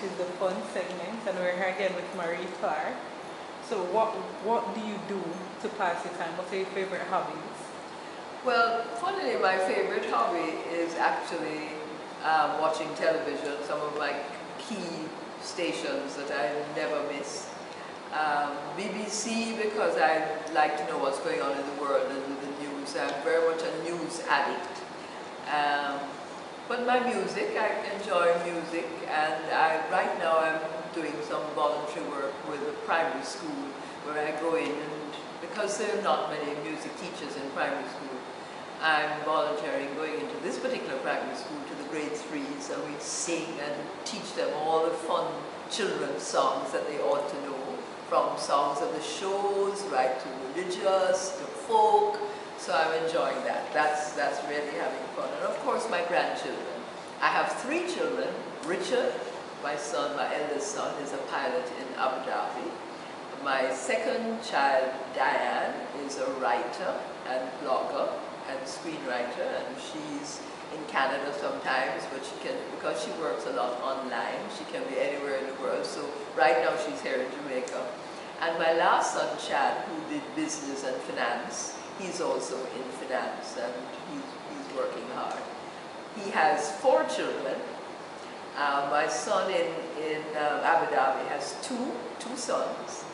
is the fun segment, and we're here again with Marie Clarke. So what do you do to pass your time? What are your favorite hobbies? Well, funnily, my favorite hobby is actually watching television, some of my key stations that I never miss. BBC, because I like to know what's going on in the world and with the news. I'm very much a news addict. But my music, I enjoy music, and right now I'm doing some voluntary work with a primary school where I go in, and because there are not many music teachers in primary school, I'm volunteering going into this particular primary school to the grade 3s, and we sing and teach them all the fun children's songs that they ought to know, from songs of the shows right to religious to folk. So I'm enjoying that. That's really having fun. And of course my grandchildren. I have 3 children. Richard, my son, my eldest son, is a pilot in Abu Dhabi. My second child, Diane, is a writer and blogger and screenwriter, and she's in Canada sometimes, but she can, because she works a lot online, she can be anywhere in the world. So right now she's here in Jamaica. And my last son, Chad, who did business and finance, he's also in finance, and he's working hard. He has 4 children. My son in Abu Dhabi has two sons,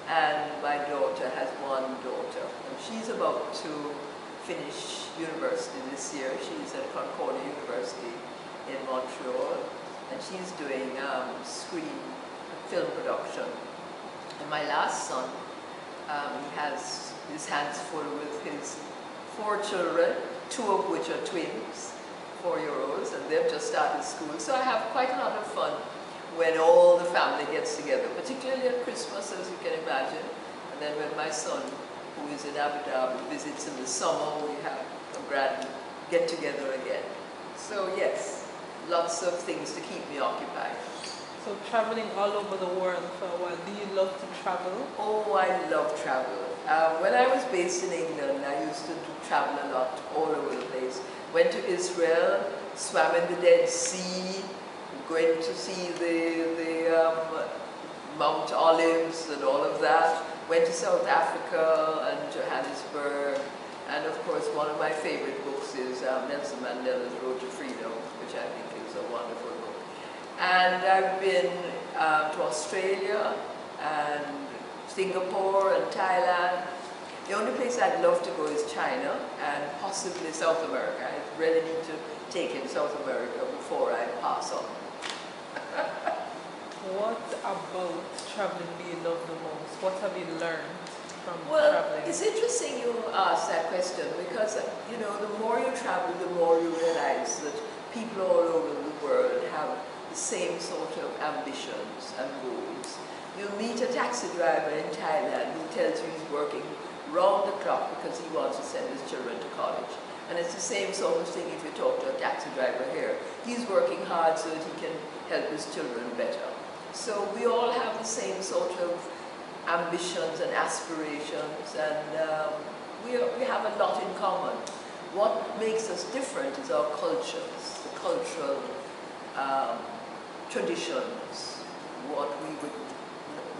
and my daughter has 1 daughter. And she's about to finish university this year. She's at Concordia University in Montreal, and she's doing film production. And my last son, he has his hands full with his 4 children, 2 of which are twins, 4-year-olds, and they've just started school. So I have quite a lot of fun when all the family gets together, particularly at Christmas, as you can imagine. And then when my son, who is in Abu Dhabi, visits in the summer, we have a grand get-together again. So yes, lots of things to keep me occupied. So traveling all over the world for a while. Do you love to travel? Oh, I love travel. When I was based in England, I used to travel a lot, all over the place. Went to Israel, swam in the Dead Sea, going to see the Mount Olives and all of that. Went to South Africa and Johannesburg. And of course, one of my favorite books is Nelson Mandela's Road to Freedom, which I think is a wonderful book. And I've been to Australia and Singapore and Thailand. The only place I'd love to go is China and possibly South America. I really need to take in South America before I pass on. What about traveling do you love the most? What have you learned from Well, traveling? it's interesting you ask that question, because you know, the more you travel, the more you realize that people all over the world have the same sort of ambitions and goals. You meet a taxi driver in Thailand who tells you he's working round the clock because he wants to send his children to college. And it's the same sort of thing if you talk to a taxi driver here. He's working hard so that he can help his children better. So we all have the same sort of ambitions and aspirations, and we have a lot in common. What makes us different is our cultures, the cultural traditions, what we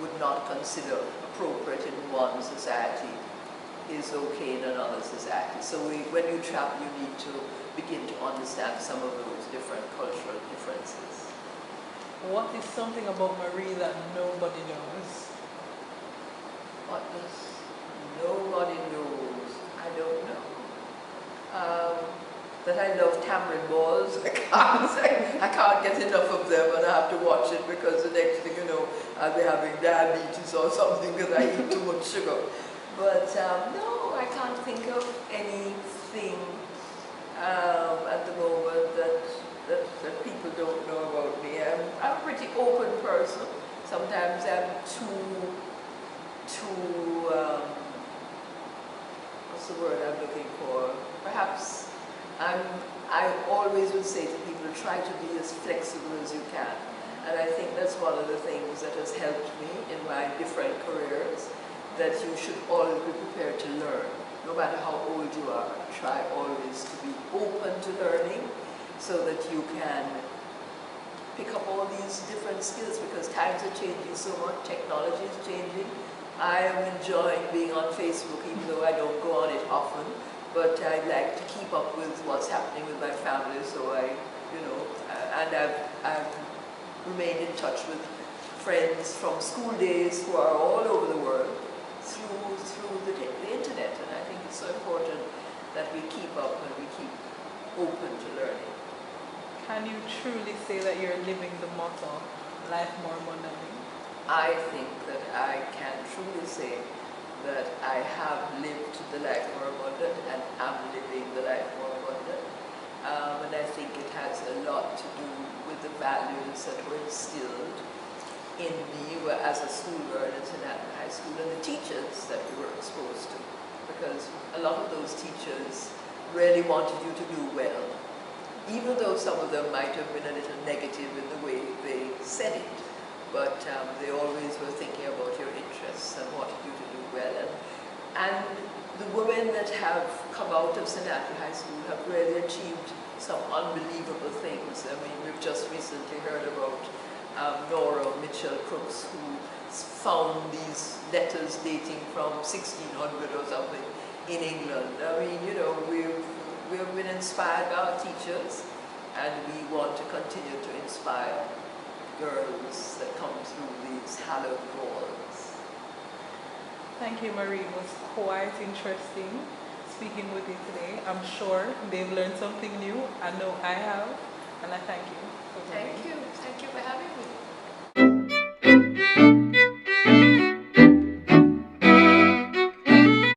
would not consider appropriate in one society is okay in another society. So when you travel, you need to begin to understand some of those different cultural differences. What is something about Marie that nobody knows? What does nobody knows? I don't know. That I love tamarind balls. I can't get enough of them, and I have to watch it because the next thing you know, I'll be having diabetes or something because I eat too much sugar. But no, I can't think of anything at the moment that people don't know about me. I'm a pretty open person. Sometimes I'm too what's the word I'm looking for? Perhaps I always would say to people, try to be as flexible as you can. And I think that's one of the things that has helped me in my different careers, that you should always be prepared to learn. No matter how old you are, try always to be open to learning so that you can pick up all these different skills because times are changing so much, technology is changing. I am enjoying being on Facebook even though I don't go on it often, but I like to keep up with what's happening with my family, so and I've remained in touch with friends from school days who are all over the world through the internet, and I think it's so important that we keep up and we keep open to learning. Can you truly say that you're living the motto, life more abundantly? I think that I can truly say that I have lived the life more abundant and am living the life more abundant. And I think it has a lot to do with the values that were instilled in me as a school girl in St. Anthony High School, and the teachers that we were exposed to. Because a lot of those teachers really wanted you to do well, even though some of them might have been a little negative in the way they said it. But they always were thinking about your interests and wanted you to do well. And the women that have come out of St. Anthony High School have really achieved some unbelievable things. I mean, we've just recently heard about Nora Mitchell Crooks, who found these letters dating from 1600 or something in England. I mean, we've been inspired by our teachers, and we want to continue to inspire girls that come through these hallowed halls. Thank you, Marie. It was quite interesting speaking with you today. I'm sure they've learned something new. I know I have, and I thank you for coming. Thank you for having me.